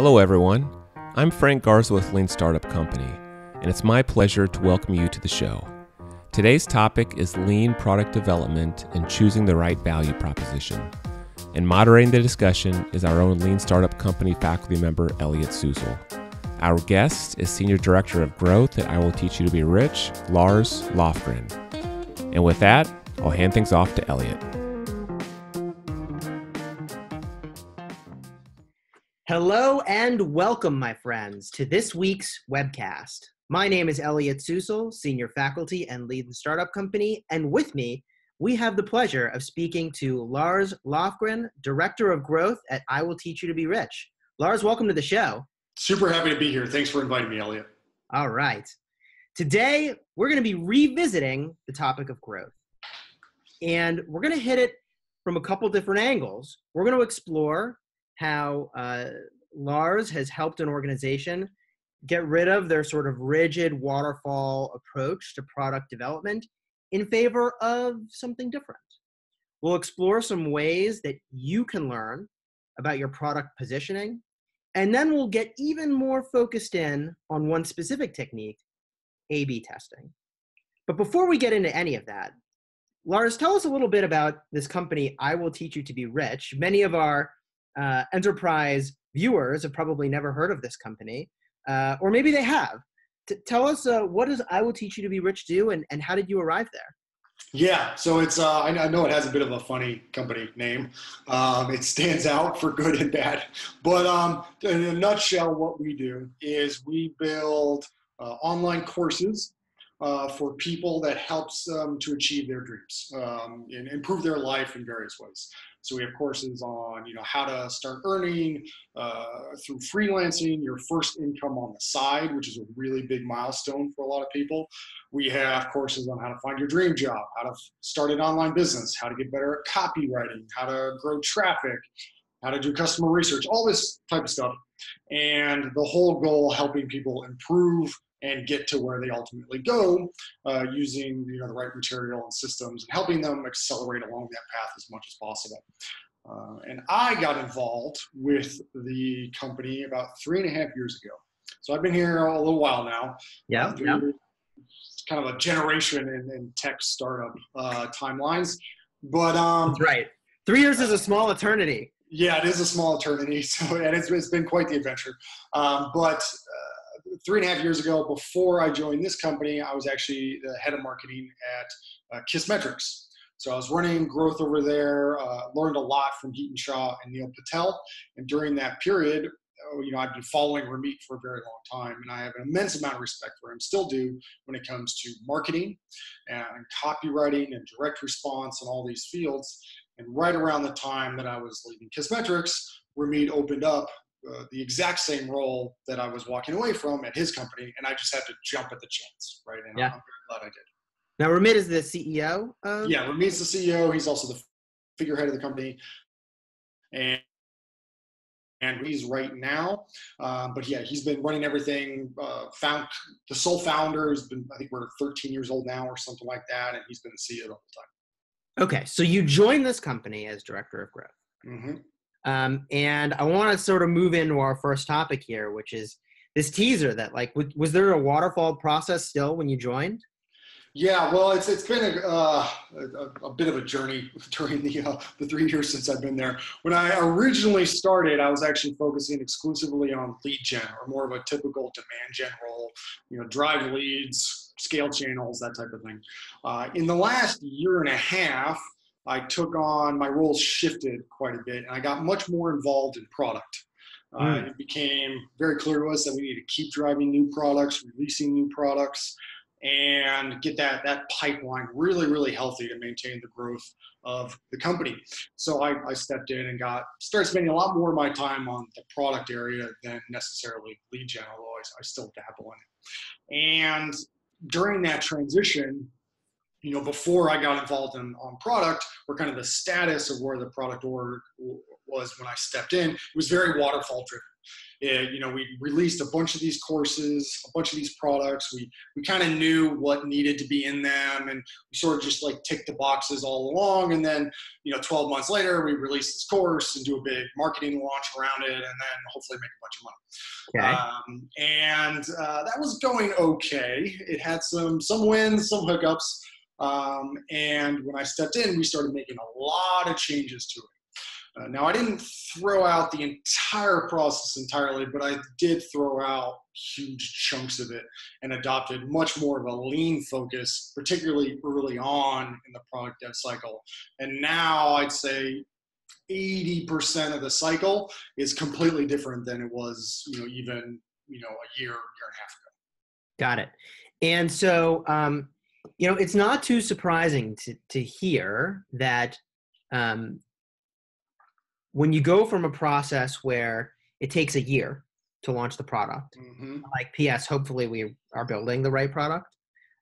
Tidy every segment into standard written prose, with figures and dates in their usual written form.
Hello everyone, I'm Frank Garza with Lean Startup Company, and it's my pleasure to welcome you to the show. Today's topic is lean product development and choosing the right value proposition. And moderating the discussion is our own Lean Startup Company faculty member, Elliot Susel. Our guest is Senior Director of Growth at I Will Teach You to Be Rich, Lars Lofgren. And with that, I'll hand things off to Elliot. Hello and welcome, my friends, to this week's webcast. My name is Elliot Susel, Senior Faculty and Lead in Startup Company, and with me, we have the pleasure of speaking to Lars Lofgren, Director of Growth at I Will Teach You to Be Rich. Lars, welcome to the show. Super happy to be here. Thanks for inviting me, Elliot. All right. Today, we're going to be revisiting the topic of growth, and we're going to hit it from a couple different angles. We're going to explore how Lars has helped an organization get rid of their sort of rigid waterfall approach to product development in favor of something different. We'll explore some ways that you can learn about your product positioning, and then we'll get even more focused in on one specific technique, A/B testing. But before we get into any of that, Lars, tell us a little bit about this company, I Will Teach You to Be Rich. Many of our enterprise viewers have probably never heard of this company, or maybe they have. Tell us, what does I Will Teach You to Be Rich do, and how did you arrive there? Yeah, so it's I know it has a bit of a funny company name. It stands out for good and bad. But in a nutshell, what we do is we build online courses for people that helps them to achieve their dreams and improve their life in various ways. So we have courses on, how to start earning through freelancing, your first income on the side, which is a really big milestone for a lot of people. We have courses on how to find your dream job, how to start an online business, how to get better at copywriting, how to grow traffic, how to do customer research, all this type of stuff. And the whole goal, helping people improve and get to where they ultimately go using the right material and systems and helping them accelerate along that path as much as possible. And I got involved with the company about 3.5 years ago. So I've been here a little while now. Yeah. It's kind of a generation in tech startup timelines. But that's right. 3 years is a small eternity. Yeah, it is a small eternity. So, and it's been quite the adventure. But 3.5 years ago, before I joined this company, I was actually the head of marketing at Kissmetrics. So I was running growth over there, learned a lot from Heaton Shaw and Neil Patel. And during that period, I've been following Ramit for a very long time, and I have an immense amount of respect for him, still do, when it comes to marketing and copywriting and direct response and all these fields. And right around the time that I was leaving Kissmetrics, Ramit opened up the exact same role that I was walking away from at his company, and I just had to jump at the chance, right? And I'm very glad I did. Now, Ramit is the CEO? Yeah, Ramit's the CEO. He's also the figurehead of the company. And he's right now. But yeah, he's been running everything. The sole founder has been, I think we're 13 years old now or something like that, and he's been the CEO the whole time. Okay, so you joined this company as Director of Growth. Mm-hmm. And I want to sort of move into our first topic here, which is this teaser that, was there a waterfall process still when you joined? Yeah, well, it's been a bit of a journey during the 3 years since I've been there. When I originally started, I was actually focusing exclusively on lead gen, or more of a typical demand gen role, drive leads, scale channels, that type of thing. In the last 1.5 years, I took on, my roles shifted quite a bit, and I got much more involved in product. It became very clear to us that we need to keep driving new products, releasing new products, and get that pipeline really, really healthy to maintain the growth of the company. So I stepped in and started spending a lot more of my time on the product area than necessarily lead gen, although I still dabble in it. And during that transition, before I got involved on product, or kind of the status of where the product org was when I stepped in. It was very waterfall driven. We released a bunch of these courses, a bunch of these products. We kind of knew what needed to be in them, and we sort of just like ticked the boxes all along. And then, 12 months later, we release this course and do a big marketing launch around it, and then hopefully make a bunch of money. Okay. That was going okay. It had some wins, some hookups. And when I stepped in, we started making a lot of changes to it. Now, I didn't throw out the entire process entirely, but I did throw out huge chunks of it and adopted much more of a lean focus, particularly early on in the product dev cycle. And now I'd say 80% of the cycle is completely different than it was, even, a year and a half ago. Got it. And so, it's not too surprising to hear that, when you go from a process where it takes a year to launch the product, like PS, hopefully we are building the right product,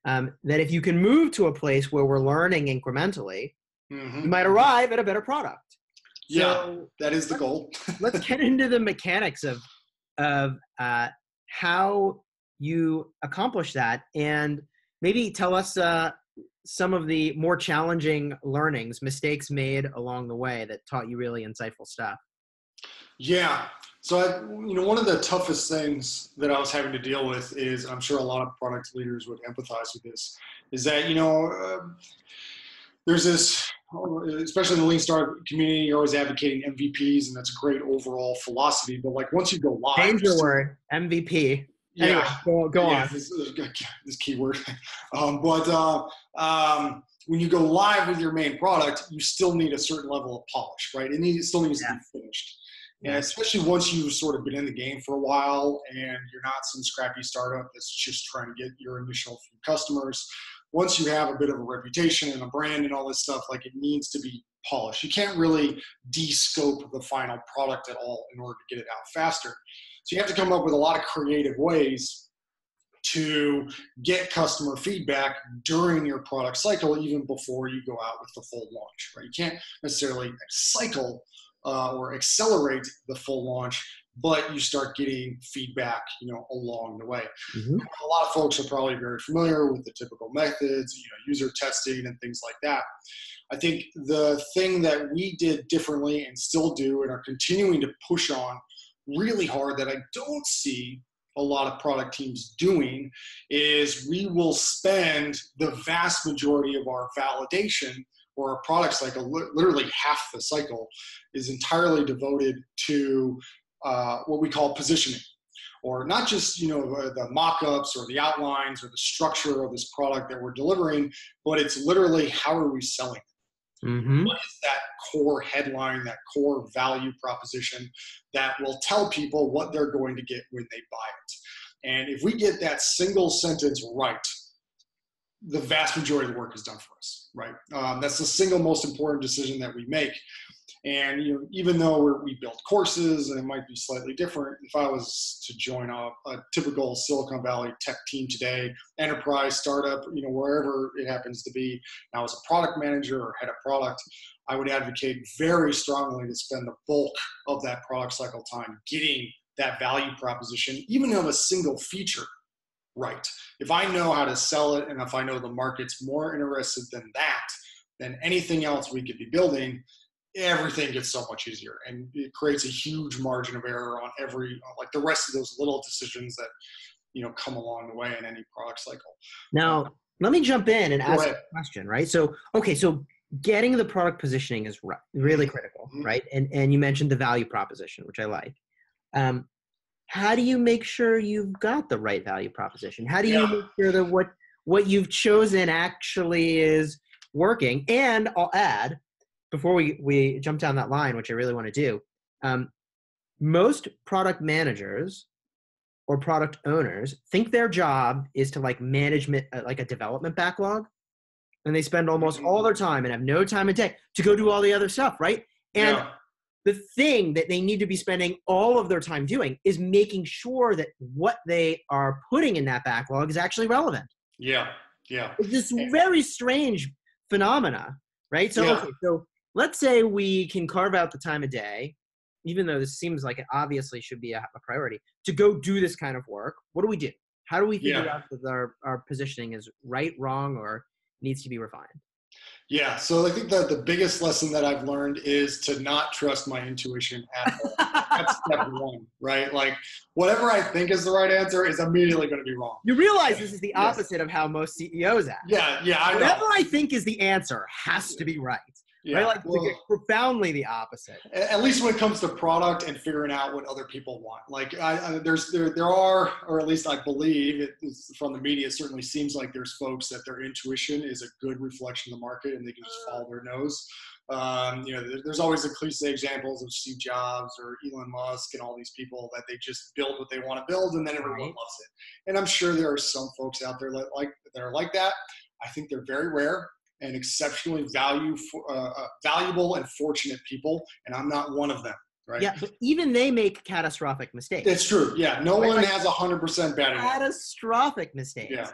that if you can move to a place where we're learning incrementally, you might arrive at a better product. So that is the goal. Let's get into the mechanics of how you accomplish that, and maybe tell us some of the more challenging learnings, mistakes made along the way that taught you really insightful stuff. Yeah. So, one of the toughest things that I was having to deal with is, I'm sure a lot of product leaders would empathize with this, is that, there's this, especially in the Lean Startup community, you're always advocating MVPs, and that's a great overall philosophy. But like once you go live, change your word, MVP. Anyway, go on. This keyword. When you go live with your main product, you still need a certain level of polish, right? It still needs to be finished. And especially once you've sort of been in the game for a while and you're not some scrappy startup that's just trying to get your initial few customers. Once you have a bit of a reputation and a brand and all this stuff, like it needs to be polished. You can't really de-scope the final product at all in order to get it out faster. So you have to come up with a lot of creative ways to get customer feedback during your product cycle, even before you go out with the full launch, right? You can't necessarily cycle or accelerate the full launch, but you start getting feedback, along the way. A lot of folks are probably very familiar with the typical methods, user testing and things like that. I think the thing that we did differently and still do and are continuing to push on really hard that I don't see a lot of product teams doing is we will spend the vast majority of our validation or our product cycle, literally half the cycle, is entirely devoted to what we call positioning, or not just the mock-ups or the outlines or the structure of this product that we're delivering, but it's literally how are we selling it? What is that core headline, that core value proposition that will tell people what they're going to get when they buy it? And if we get that single sentence right, the vast majority of the work is done for us, right? That's the single most important decision that we make. And even though we build courses and it might be slightly different, if I was to join a typical Silicon Valley tech team today, enterprise, startup, wherever it happens to be, now as a product manager or head of product, I would advocate very strongly to spend the bulk of that product cycle time getting that value proposition, even of a single feature, right. If I know how to sell it and if I know the market's more interested than anything else we could be building, everything gets so much easier, and it creates a huge margin of error on like the rest of those little decisions that come along the way in any product cycle. Now, let me jump in and ask a question, right? So getting the product positioning is really critical, right? And you mentioned the value proposition, which I like. How do you make sure you've got the right value proposition? How do you make sure that what you've chosen actually is working? And I'll add, before we jump down that line, which I really want to do, most product managers or product owners think their job is to manage like a development backlog, and they spend almost all their time and have no time a day to go do all the other stuff, right? And the thing that they need to be spending all of their time doing is making sure that what they are putting in that backlog is actually relevant. It's this very strange phenomena, right? So let's say we can carve out the time of day, even though this seems like it obviously should be a priority, to go do this kind of work. What do we do? How do we figure out that our positioning is right, wrong, or needs to be refined? Yeah, so I think that the biggest lesson that I've learned is to not trust my intuition at all. That's step one, right? Like whatever I think is the right answer is immediately going to be wrong. You realize this is the opposite of how most CEOs act. Yeah, I know. Whatever I think is the answer has to be right. Yeah, right? Like profoundly the opposite. At least when it comes to product and figuring out what other people want. Like there are, or at least I believe it is from the media, it certainly seems like there's folks that their intuition is a good reflection of the market and they can just follow their nose. There's always the cliche examples of Steve Jobs or Elon Musk and all these people that they just build what they want to build and then everyone loves it. And I'm sure there are some folks out there that are like that. I think they're very rare and exceptionally valuable and fortunate people, and I'm not one of them, right? Yeah, but even they make catastrophic mistakes. It's true, yeah. No one has 100% batting. Catastrophic mistakes. Yeah.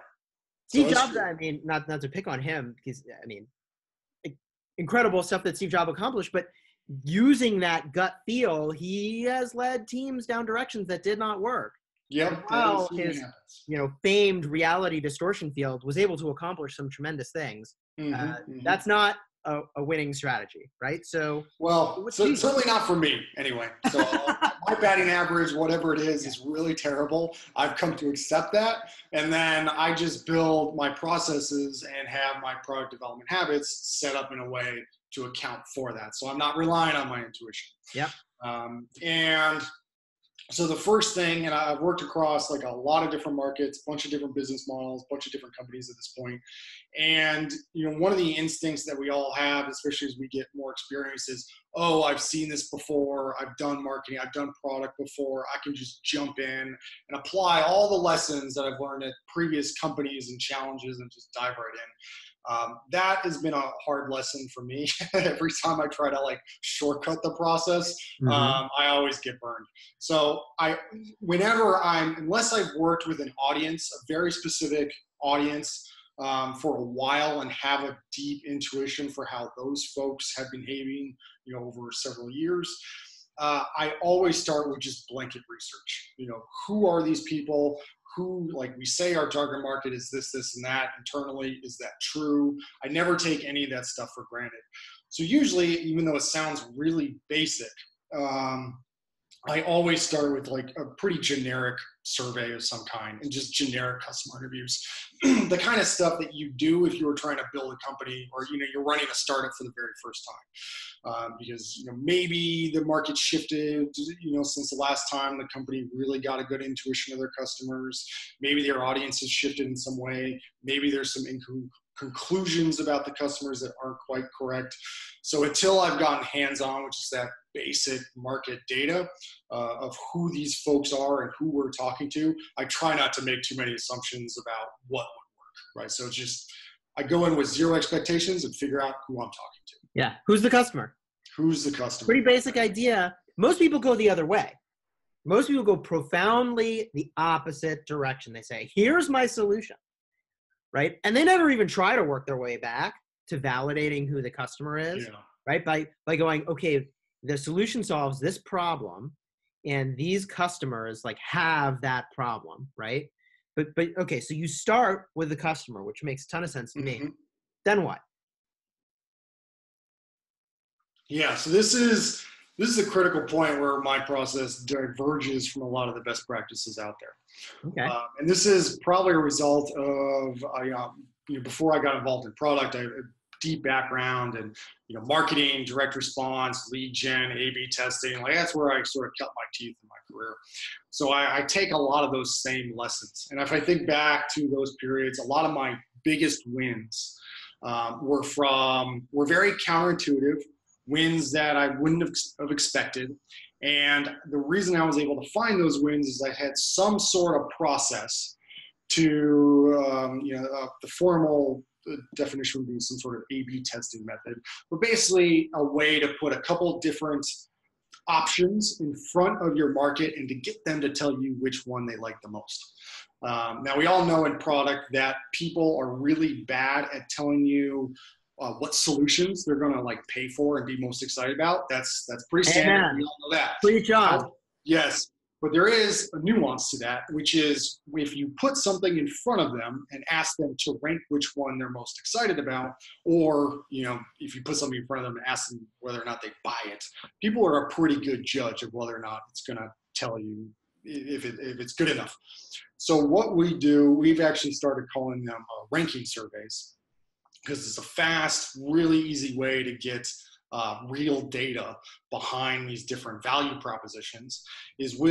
Steve Jobs, I mean, not to pick on him, because, I mean, incredible stuff that Steve Jobs accomplished, but using that gut feel, he has led teams down directions that did not work. Yep. Well, his famed reality distortion field was able to accomplish some tremendous things. That's not a winning strategy, right? So certainly not for me anyway. So my batting average, whatever it is really terrible. I've come to accept that, and then I just build my processes and have my product development habits set up in a way to account for that. So I'm not relying on my intuition. Yeah. And so the first thing, and I've worked across like a lot of different markets, a bunch of different business models, a bunch of different companies at this point. And, one of the instincts that we all have, especially as we get more experience is, oh, I've seen this before. I've done marketing. I've done product before. I can just jump in and apply all the lessons that I've learned at previous companies and challenges and just dive right in. That has been a hard lesson for me. Every time I try to shortcut the process, I always get burned. So unless I've worked with an audience, a very specific audience, for a while and have a deep intuition for how those folks have been behaving, over several years, I always start with just blanket research. Who are these people? Who, we say our target market is this, and that internally. Is that true? I never take any of that stuff for granted. So usually, even though it sounds really basic, I always start with a pretty generic survey of some kind and just generic customer interviews. The kind of stuff that you do if you were trying to build a company or, you're running a startup for the very first time. Because, maybe the market shifted, since the last time the company really got a good intuition of their customers. Maybe their audience has shifted in some way. Maybe there's some conclusions about the customers that aren't quite correct. So until I've gotten hands-on, which is that basic market data of who these folks are and who we're talking to, I try not to make too many assumptions about what would work, right? So I go in with zero expectations and figure out who I'm talking to. Yeah. Who's the customer? Who's the customer? Pretty basic idea. Most people go the other way. Most people go profoundly the opposite direction. They say, here's my solution, right? And they never even try to work their way back to validating who the customer is, right? By going, okay, the solution solves this problem and these customers have that problem, right? But okay, so you start with the customer, which makes a ton of sense to me. Then what? Yeah, so this is a critical point where my process diverges from a lot of the best practices out there. Okay. And this is probably a result of, before I got involved in product, I had a deep background in, marketing, direct response, lead gen, A/B testing. That's where I sort of cut my teeth in my career. So I take a lot of those same lessons. And if I think back to those periods, a lot of my biggest wins were very counterintuitive, wins that I wouldn't have expected. And the reason I was able to find those wins is I had some sort of process to, the formal definition would be some sort of A/B testing method, but basically a way to put a couple different options in front of your market and to get them to tell you which one they like the most. Now, we all know in product that people are really bad at telling you what solutions they're going to like pay for and be most excited about. That's pretty standard. We all know that. Preach on. Yes. But there is a nuance to that, which is if you put something in front of them and ask them to rank which one they're most excited about, or, if you put something in front of them and ask them whether or not they buy it, people are a pretty good judge of whether or not it's going to tell you if it's good enough. So what we do, we've actually started calling them ranking surveys, because it's a fast, really easy way to get real data behind these different value propositions. Is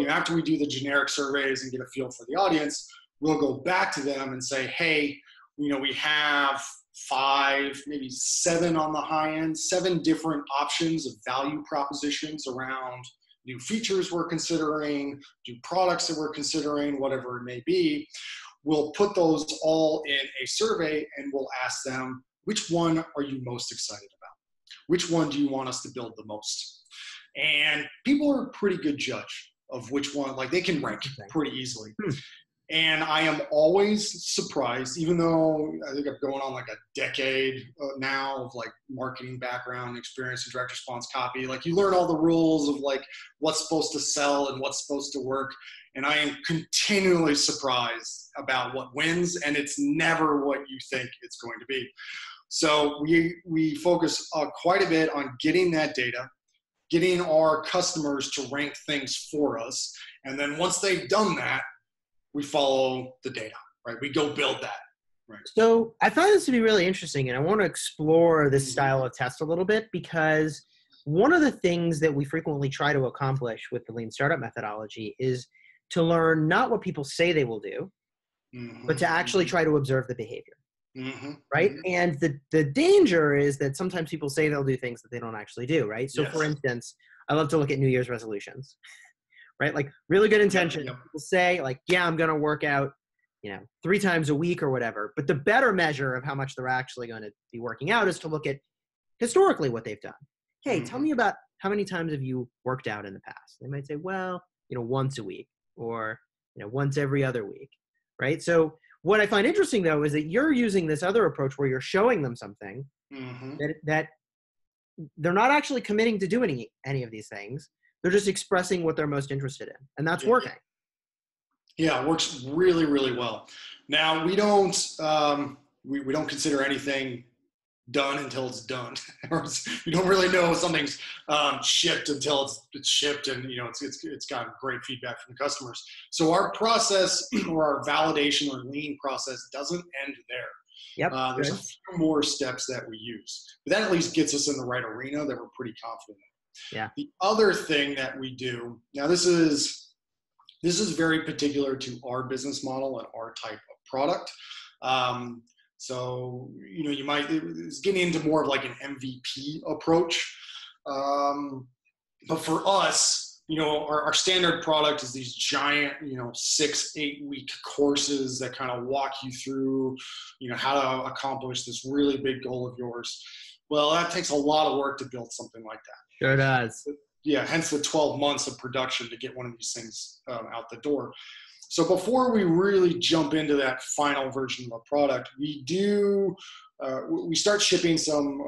after we do the generic surveys and get a feel for the audience, we'll go back to them and say, hey, we have 5, maybe 7 on the high end, 7 different options of value propositions around new features we're considering, new products that we're considering, whatever it may be. We'll put those all in a survey and we'll ask them, which one are you most excited about? Which one do you want us to build the most? And people are a pretty good judge of which one, like they can rank pretty easily. And I am always surprised, even though I think I'm going on like a decade now of like marketing background experience and direct response copy. Like you learn all the rules of like what's supposed to sell and what's supposed to work. And I am continually surprised about what wins, and it's never what you think it's going to be. So we focus quite a bit on getting that data, getting our customers to rank things for us. And then once they've done that, we follow the data, right? We go build that, right? So I find this to be really interesting, and I want to explore this style of test a little bit, because one of the things that we frequently try to accomplish with the Lean Startup methodology is to learn not what people say they will do, but to actually try to observe the behavior. Right? And the danger is that sometimes people say they'll do things that they don't actually do, right? So for instance, I love to look at New Year's resolutions, right? Like really good intention. People say like, yeah, I'm going to work out, 3 times a week or whatever. But the better measure of how much they're actually going to be working out is to look at historically what they've done. Hey, tell me about how many times have you worked out in the past? They might say, well, once a week, or, once every other week, right? So what I find interesting, though, is that you're using this other approach where you're showing them something that they're not actually committing to doing any of these things. They're just expressing what they're most interested in, and that's working. Yeah, it works really, really well. Now, we don't consider anything done until it's done. You don't really know if something's shipped until it's shipped, and it's gotten great feedback from the customers. So our process or our validation or lean process doesn't end there. There's a few more steps that we use, but that at least gets us in the right arena that we're pretty confident in. The other thing that we do now, this is very particular to our business model and our type of product. So, it's getting into more of like an MVP approach. But for us, our standard product is these giant, 6-8 week courses that kind of walk you through, how to accomplish this really big goal of yours. Well, that takes a lot of work to build something like that. Sure does. Yeah, hence the 12 months of production to get one of these things out the door. So before we really jump into that final version of the product, we start shipping some,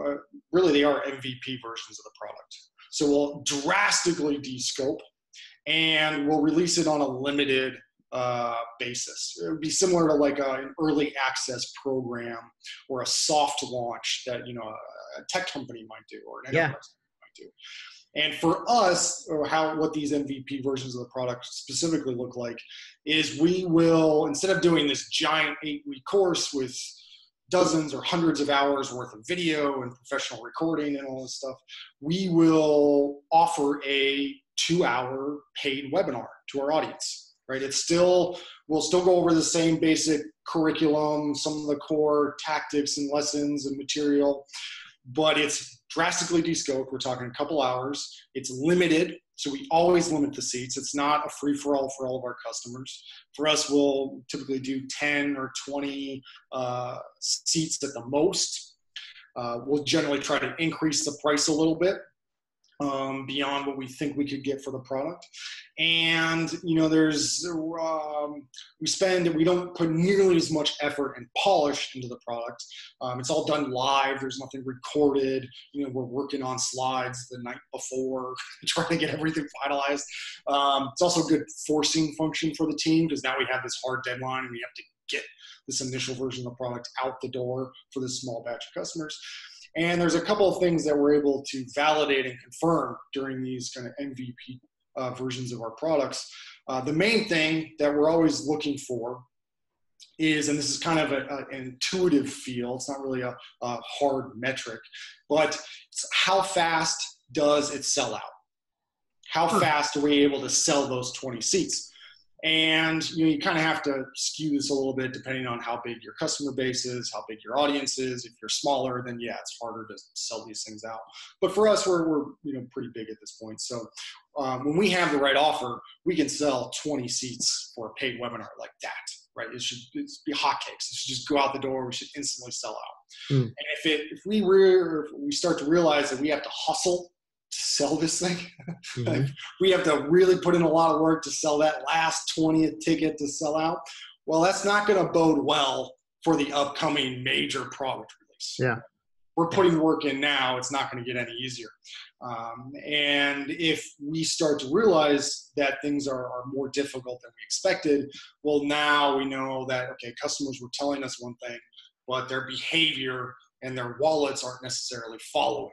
really they are MVP versions of the product. So we'll drastically de-scope, and we'll release it on a limited basis. It would be similar to like an early access program or a soft launch that, a tech company might do or an enterprise might do. And for us, or what these MVP versions of the product specifically look like, is we will, instead of doing this giant 8-week course with dozens or hundreds of hours worth of video and professional recording and all this stuff, we will offer a 2-hour paid webinar to our audience, right? We'll still go over the same basic curriculum, some of the core tactics and lessons and material, but it's drastically de-scoped. We're talking a couple hours. It's limited, so we always limit the seats. It's not a free-for-all for all of our customers. For us, we'll typically do 10 or 20 seats at the most. We'll generally try to increase the price a little bit. beyond what we think we could get for the product. And, you know, we don't put nearly as much effort and polish into the product. It's all done live. There's nothing recorded. You know, we're working on slides the night before, trying to get everything finalized. It's also a good forcing function for the team, because now we have this hard deadline and we have to get this initial version of the product out the door for this small batch of customers. And there's a couple of things that we're able to validate and confirm during these kind of MVP versions of our products. The main thing that we're always looking for is, and this is kind of an intuitive feel, it's not really a hard metric, but it's how fast does it sell out? How fast are we able to sell those 20 seats? And you kind of have to skew this a little bit depending on how big your customer base is, how big your audience is. If you're smaller, then yeah, it's harder to sell these things out. But for us, we're pretty big at this point. So when we have the right offer, we can sell 20 seats for a paid webinar like that, right? It should be hotcakes. It should just go out the door. We should instantly sell out. And if we start to realize that we have to hustle to sell this thing, like we have to really put in a lot of work to sell that last 20th ticket to sell out, well, that's not going to bode well for the upcoming major product release. Yeah, we're putting work in now. It's not going to get any easier. And if we start to realize that things are more difficult than we expected, well, now we know that, okay, customers were telling us one thing, but their behavior and their wallets aren't necessarily following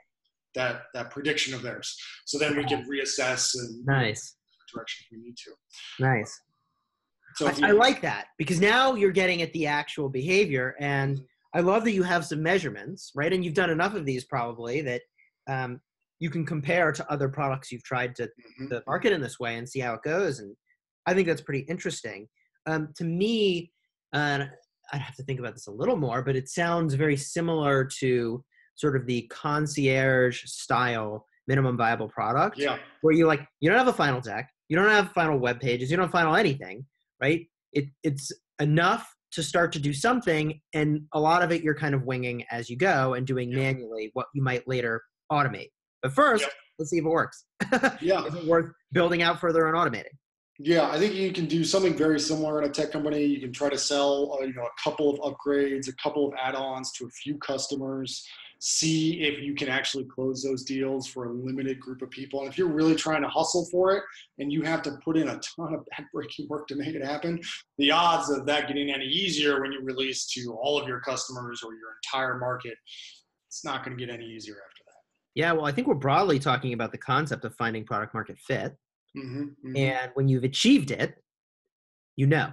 that prediction of theirs. So then we can reassess and nice direction if we need to. Nice. So I like that, because now you're getting at the actual behavior, and I love that you have some measurements, right? And you've done enough of these probably that you can compare to other products you've tried to market in this way and see how it goes. And I think that's pretty interesting. To me, I'd have to think about this a little more, but it sounds very similar to sort of the concierge style minimum viable product, where you don't have a final deck, you don't have final web pages, you don't have final anything, right? It's enough to start to do something, and a lot of it you're kind of winging as you go and doing manually what you might later automate. But first, let's see if it works. Is it worth building out further and automating? Yeah, I think you can do something very similar in a tech company. You can try to sell, a couple of upgrades, a couple of add-ons to a few customers. See if you can actually close those deals for a limited group of people. And if you're really trying to hustle for it and you have to put in a ton of backbreaking work to make it happen, the odds of that getting any easier when you release to all of your customers or your entire market, it's not going to get any easier after that. Yeah, well, I think we're broadly talking about the concept of finding product market fit. And when you've achieved it, Yeah,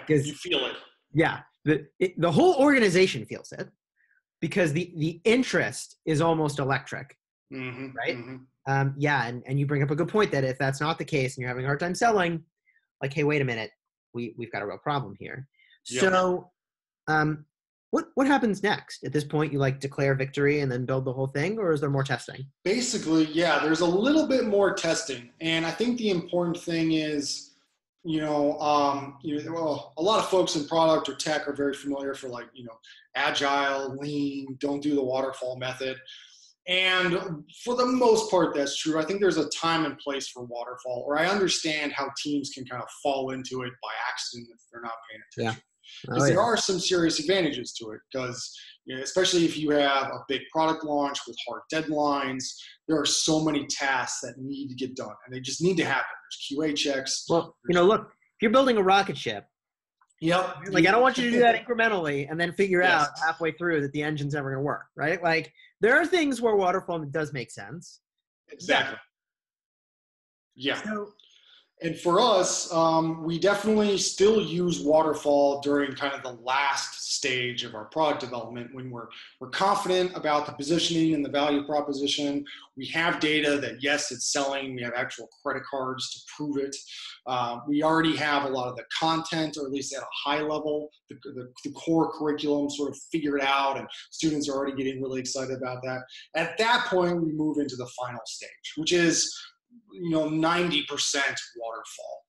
you feel it. Yeah, the whole organization feels it, because the interest is almost electric, right? And you bring up a good point that if that's not the case and you're having a hard time selling, like, hey, wait a minute, we've got a real problem here. So what happens next? At this point, you declare victory and then build the whole thing, or is there more testing? Basically, there's a little bit more testing. And I think the important thing is, a lot of folks in product or tech are very familiar for agile, lean, don't do the waterfall method. And for the most part, that's true. I think there's a time and place for waterfall, or I understand how teams can kind of fall into it by accident if they're not paying attention. Because there are some serious advantages to it, because especially if you have a big product launch with hard deadlines, there are so many tasks that need to get done, and they just need to happen. There's QA checks. Well, look, if you're building a rocket ship, I don't want you to do that incrementally and then figure out halfway through that the engine's never going to work, right? There are things where waterfall does make sense. Exactly. Yeah. And for us, we definitely still use waterfall during kind of the last stage of our product development, when we're confident about the positioning and the value proposition. We have data that, yes, it's selling. We have actual credit cards to prove it. We already have a lot of the content, or at least at a high level, the core curriculum sort of figured out, and students are already getting really excited about that. At that point, we move into the final stage, which is 90% waterfall.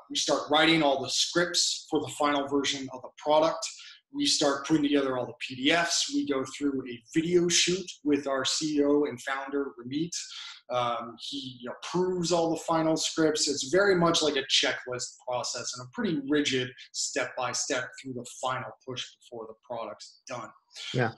We start writing all the scripts for the final version of the product. We start putting together all the PDFs. We go through a video shoot with our CEO and founder, Ramit. He approves all the final scripts. It's very much like a checklist process and a pretty rigid step-by-step through the final push before the product's done. Yeah.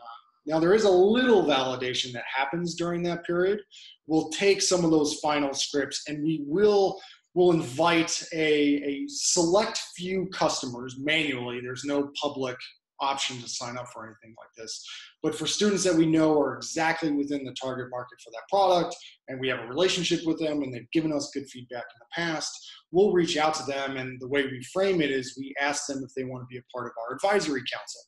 Now, there is a little validation that happens during that period. We'll take some of those final scripts and we'll invite a select few customers manually. There's no public option to sign up for anything like this. But for students that we know are exactly within the target market for that product, and we have a relationship with them and they've given us good feedback in the past, we'll reach out to them. And the way we frame it is we ask them if they want to be a part of our advisory council.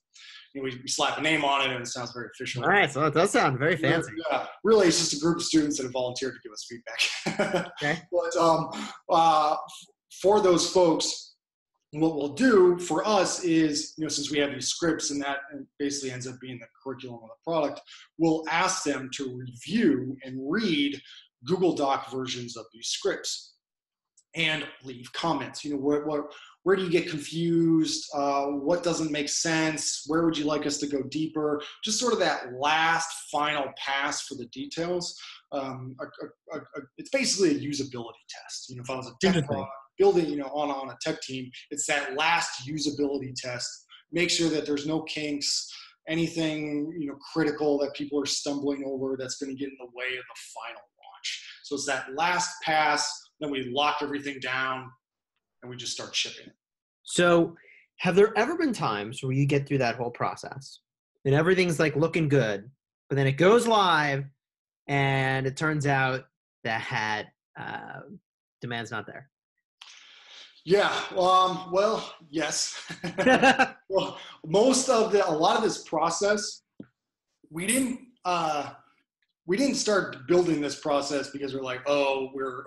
We slap a name on it and it sounds very official. All right, so it does sound very fancy. Yeah, really, it's just a group of students that have volunteered to give us feedback. Okay. But for those folks, what we'll do for us is, since we have these scripts and that basically ends up being the curriculum of the product, we'll ask them to review and read Google Doc versions of these scripts and leave comments. Where do you get confused? What doesn't make sense? Where would you like us to go deeper? Just sort of that last final pass for the details. It's basically a usability test. If I was a tech product building, on a tech team, it's that last usability test. Make sure that there's no kinks, anything, critical that people are stumbling over that's going to get in the way of the final launch. So it's that last pass, then we lock everything down and we just start shipping it. So have there ever been times where you get through that whole process and everything's like looking good, but then it goes live and it turns out that demand's not there? Yeah. Well, yes. Well, a lot of this process, we didn't start building this process because we're like, we're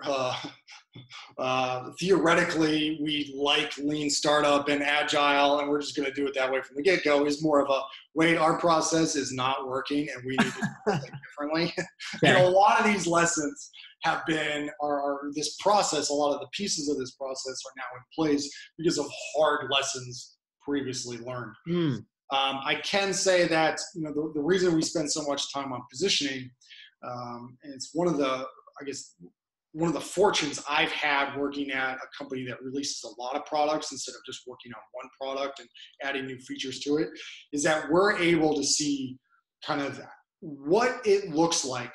theoretically we like lean startup and agile, and we're just going to do it that way from the get-go. Is more of a wait, our process is not working, and we need to do something differently. Okay. And a lot of these lessons have been this process. A lot of the pieces of this process are now in place because of hard lessons previously learned. I can say that the reason we spend so much time on positioning, and it's one of the fortunes I've had working at a company that releases a lot of products instead of just working on one product and adding new features to it, is that we're able to see kind of what it looks like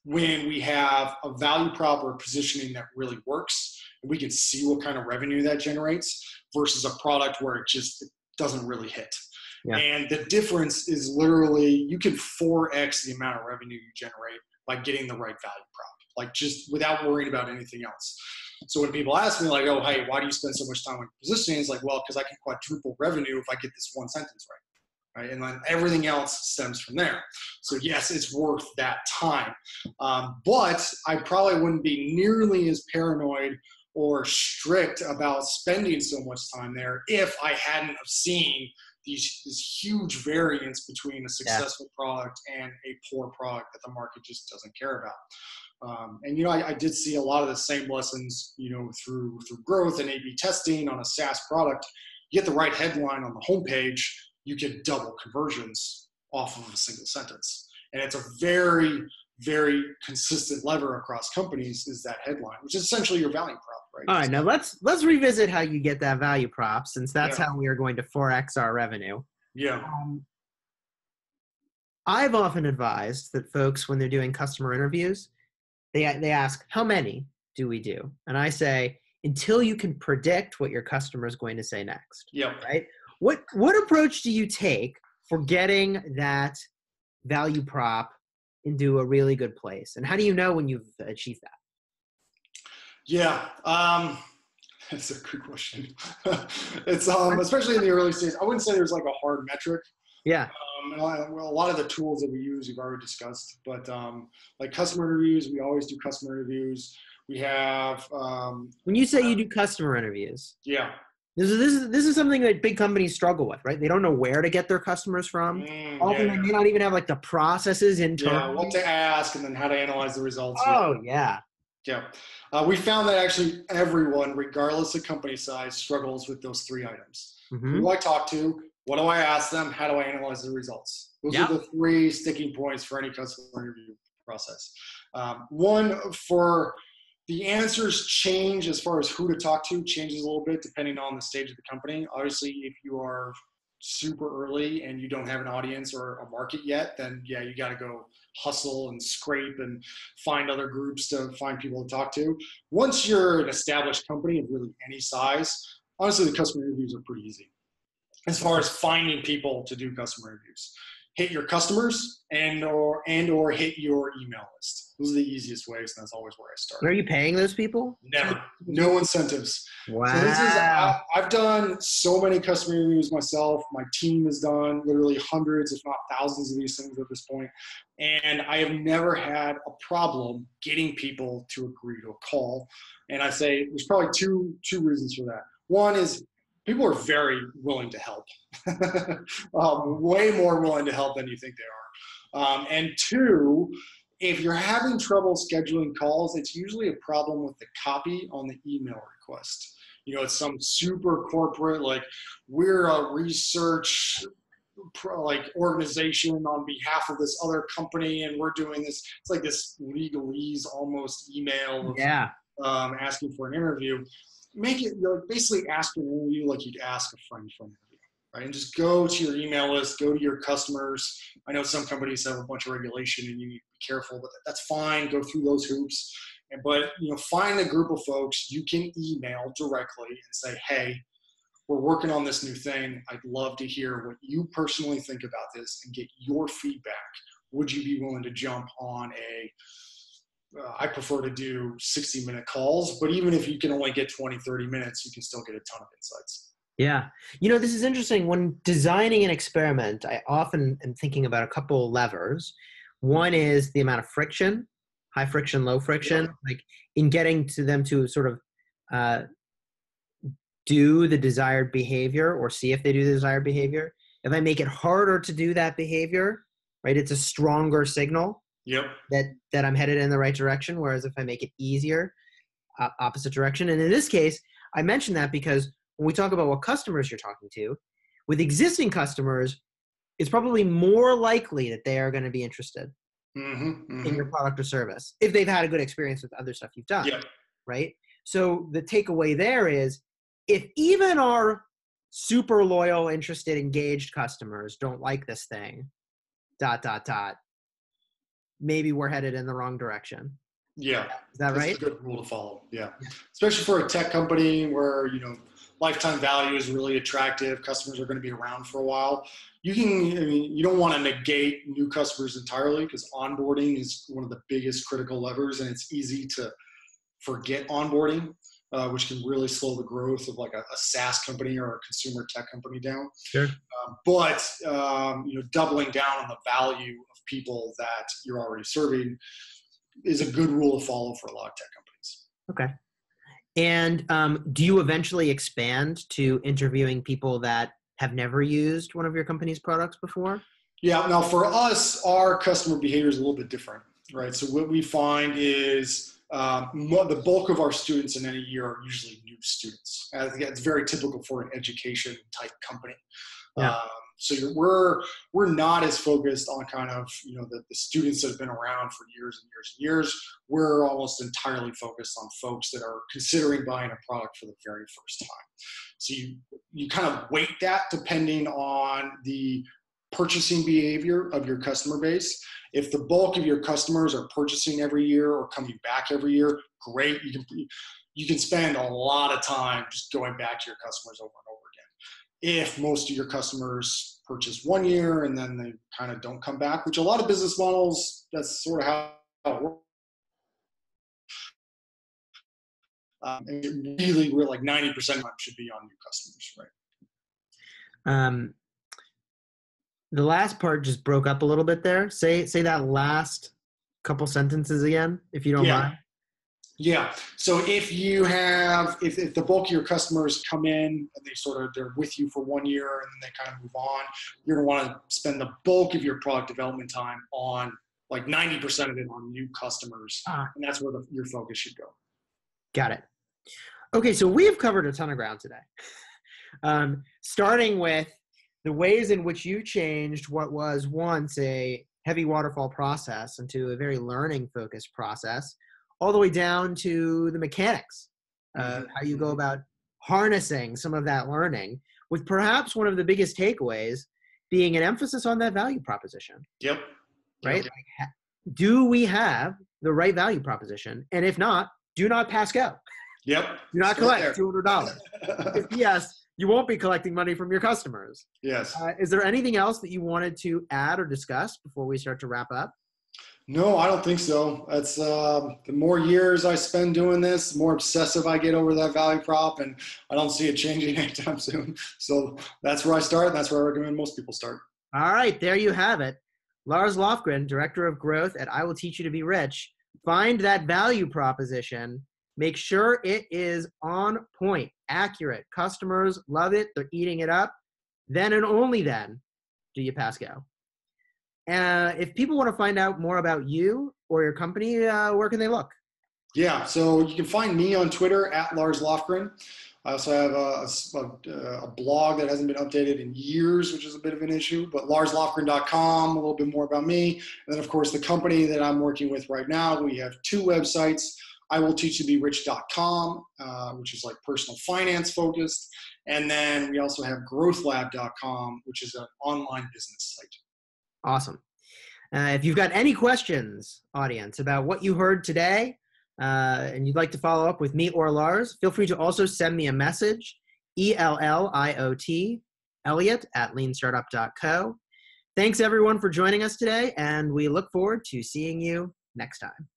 when we have a value prop or positioning that really works, and we can see what kind of revenue that generates versus a product where it just doesn't really hit. Yeah. And the difference is literally you can 4x the amount of revenue you generate by getting the right value prop, like just without worrying about anything else. So when people ask me like, hey, why do you spend so much time on positioning? It's like, well, because I can quadruple revenue if I get this one sentence right. Right? And then everything else stems from there. So yes, it's worth that time. But I probably wouldn't be nearly as paranoid or strict about spending so much time there if I hadn't have seen this huge variance between a successful product and a poor product that the market just doesn't care about. And I did see a lot of the same lessons, through growth and A/B testing on a SaaS product. You get the right headline on the homepage, you get double conversions off of a single sentence. And it's a very, very consistent lever across companies is that headline, which is essentially your value prop, right? All right, now let's revisit how you get that value prop, since that's how we are going to 4x our revenue. Yeah. I've often advised that folks, when they're doing customer interviews, they ask, how many do we do? And I say, until you can predict what your customer is going to say next. Yeah. Right? What approach do you take for getting that value prop into a really good place? And how do you know when you've achieved that? Yeah, that's a good question. It's especially in the early stages. I wouldn't say there's like a hard metric. Yeah. A lot of the tools that we use we've already discussed, but like customer interviews, we always do customer interviews. We have. When you say you do customer interviews. Yeah. This is something that big companies struggle with, right? They don't know where to get their customers from. Often they may not even have like the processes internally. Yeah, what to ask and then how to analyze the results. Oh, yeah. Yeah. We found that actually everyone, regardless of company size, struggles with those three items. Mm-hmm. Who do I talk to? What do I ask them? How do I analyze the results? Those are the 3 sticking points for any customer interview process. One, for the answers change as far as who to talk to, changes a little bit depending on the stage of the company. Obviously, if you are super early and you don't have an audience or a market yet, then yeah, you got to go hustle and scrape and find other groups to find people to talk to. Once you're an established company of really any size, honestly, the customer interviews are pretty easy. As far as finding people to do customer interviews, hit your customers and or hit your email list. Those are the easiest ways, and that's always where I start. Are you paying those people? Never. No incentives. Wow. So I've done so many customer interviews myself. My team has done literally hundreds, if not thousands of these things at this point. And I have never had a problem getting people to agree to a call. And I say there's probably two reasons for that. One is people are very willing to help, way more willing to help than you think they are. And 2, if you're having trouble scheduling calls, it's usually a problem with the copy on the email request. You know, it's some super corporate, like we're a research organization on behalf of this other company, and we're doing this. It's like this legalese almost email of, asking for an interview. Make it, basically ask an interview like you'd ask a friend for an interview, right? And just go to your email list, go to your customers. I know some companies have a bunch of regulation and you need to be careful, but that's fine. Go through those hoops. But find a group of folks you can email directly and say, hey, we're working on this new thing. I'd love to hear what you personally think about this and get your feedback. Would you be willing to jump on I prefer to do 60-minute calls, but even if you can only get 20, 30 minutes, you can still get a ton of insights. Yeah. This is interesting. When designing an experiment, I often am thinking about a couple levers. One is the amount of friction, high friction, low friction, like in getting to them to sort of do the desired behavior or see if they do the desired behavior. If I make it harder to do that behavior, right, it's a stronger signal. Yep. That I'm headed in the right direction. Whereas if I make it easier, opposite direction. And in this case, I mentioned that because when we talk about what customers you're talking to, with existing customers, it's probably more likely that they are going to be interested in your product or service if they've had a good experience with other stuff you've done. Yep. Right. So the takeaway there is, if even our super loyal, interested, engaged customers don't like this thing, ... maybe we're headed in the wrong direction. Yeah. Is that right? It's a good rule to follow. Yeah. Especially for a tech company where, lifetime value is really attractive. Customers are going to be around for a while. You don't want to negate new customers entirely because onboarding is one of the biggest critical levers, and it's easy to forget onboarding, which can really slow the growth of like a SaaS company or a consumer tech company down. Sure. But doubling down on the value of people that you're already serving is a good rule to follow for a lot of tech companies. Okay. And do you eventually expand to interviewing people that have never used one of your company's products before? Yeah. Now, for us, our customer behavior is a little bit different, right? So what we find is the bulk of our students in any year are usually new students. I think it's very typical for an education type company. Yeah. So we're not as focused on kind of, the students that have been around for years and years and years. We're almost entirely focused on folks that are considering buying a product for the very first time. So you kind of weight that depending on the purchasing behavior of your customer base. If the bulk of your customers are purchasing every year or coming back every year, great. You can spend a lot of time just going back to your customers over and over again. If most of your customers purchase 1 year and then they kind of don't come back, which a lot of business models, that's sort of how it works. And we're like 90% of them should be on new customers, right? The last part just broke up a little bit there. Say that last couple sentences again, if you don't mind. Yeah. So if the bulk of your customers come in and they're with you for 1 year and then they kind of move on, you're going to want to spend the bulk of your product development time on like 90% of it on new customers. And that's where your focus should go. Got it. Okay. So we have covered a ton of ground today. Starting with the ways in which you changed what was once a heavy waterfall process into a very learning-focused process, all the way down to the mechanics of how you go about harnessing some of that learning, with perhaps one of the biggest takeaways being an emphasis on that value proposition. Yep. Right? Like, do we have the right value proposition? And if not, do not pass go. Yep. Do not collect $200. If yes, you won't be collecting money from your customers. Yes. Is there anything else that you wanted to add or discuss before we start to wrap up? No, I don't think so. That's the more years I spend doing this, the more obsessive I get over that value prop, and I don't see it changing anytime soon. So that's where I start, and that's where I recommend most people start. All right, there you have it. Lars Lofgren, Director of Growth at I Will Teach You to Be Rich. Find that value proposition. Make sure it is on point, accurate. Customers love it. They're eating it up. Then and only then do you pass go. If people want to find out more about you or your company, where can they look? Yeah, so you can find me on Twitter at Lars Lofgren. I also have a blog that hasn't been updated in years, which is a bit of an issue, but larslofgren.com, a little bit more about me. And then, of course, the company that I'm working with right now, we have two websites, iwillteachyoutoberiich.com, which is like personal finance focused. And then we also have growthlab.com, which is an online business site. Awesome. If you've got any questions, audience, about what you heard today, and you'd like to follow up with me or Lars, feel free to also send me a message, ELLIOT, Elliot at leanstartup.co. Thanks everyone for joining us today, and we look forward to seeing you next time.